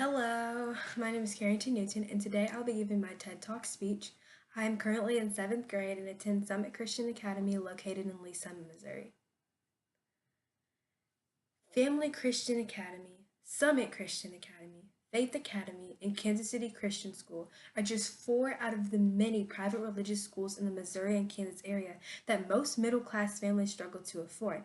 Hello, my name is Karinton and today I'll be giving my TED Talk speech. I am currently in 7th grade and attend Summit Christian Academy located in Lee Summit, Missouri. Family Christian Academy, Summit Christian Academy, Faith Academy, and Kansas City Christian School are just 4 out of the many private religious schools in the Missouri and Kansas area that most middle-class families struggle to afford.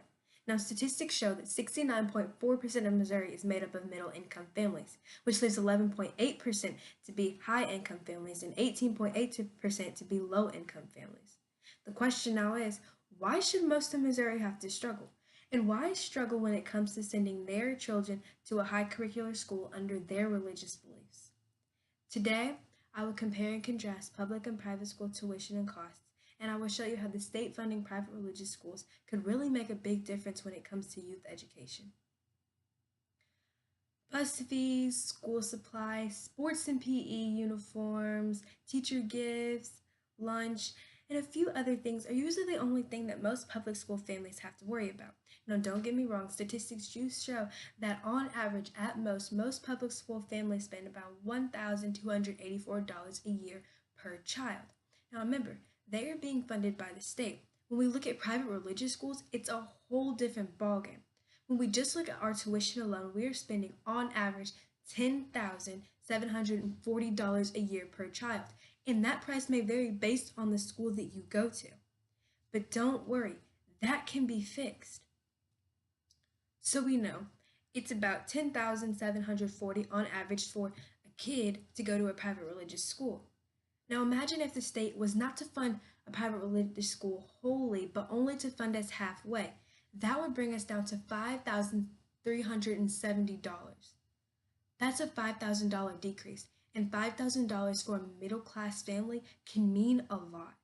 Now, statistics show that 69.4% of Missouri is made up of middle-income families, which leaves 11.8% to be high-income families and 18.8% to be low-income families. The question now is, why should most of Missouri have to struggle? And why struggle when it comes to sending their children to a high curricular school under their religious beliefs? Today, I will compare and contrast public and private school tuition and costs, and I will show you how the state funding private religious schools could really make a big difference when it comes to youth education. Bus fees, school supplies, sports and PE uniforms, teacher gifts, lunch, and a few other things are usually the only thing that most public school families have to worry about. Now, don't get me wrong, statistics do show that on average, at most public school families spend about $1,284 a year per child. Now, remember, they are being funded by the state. When we look at private religious schools, it's a whole different ballgame. When we just look at our tuition alone, we are spending on average $10,740 a year per child, and that price may vary based on the school that you go to. But don't worry, that can be fixed. So we know it's about $10,740 on average for a kid to go to a private religious school. Now imagine if the state was not to fund a private religious school wholly, but only to fund us halfway. That would bring us down to $5,370. That's a $5,000 decrease, and $5,000 for a middle-class family can mean a lot.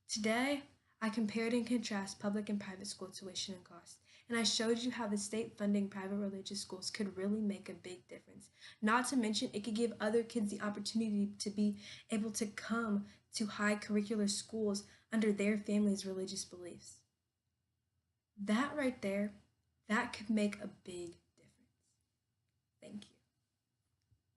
Today, I compared and contrasted public and private school tuition and costs, and I showed you how the state funding private religious schools could really make a big difference. Not to mention, it could give other kids the opportunity to be able to come to high curricular schools under their family's religious beliefs. That right there, that could make a big difference. Thank you.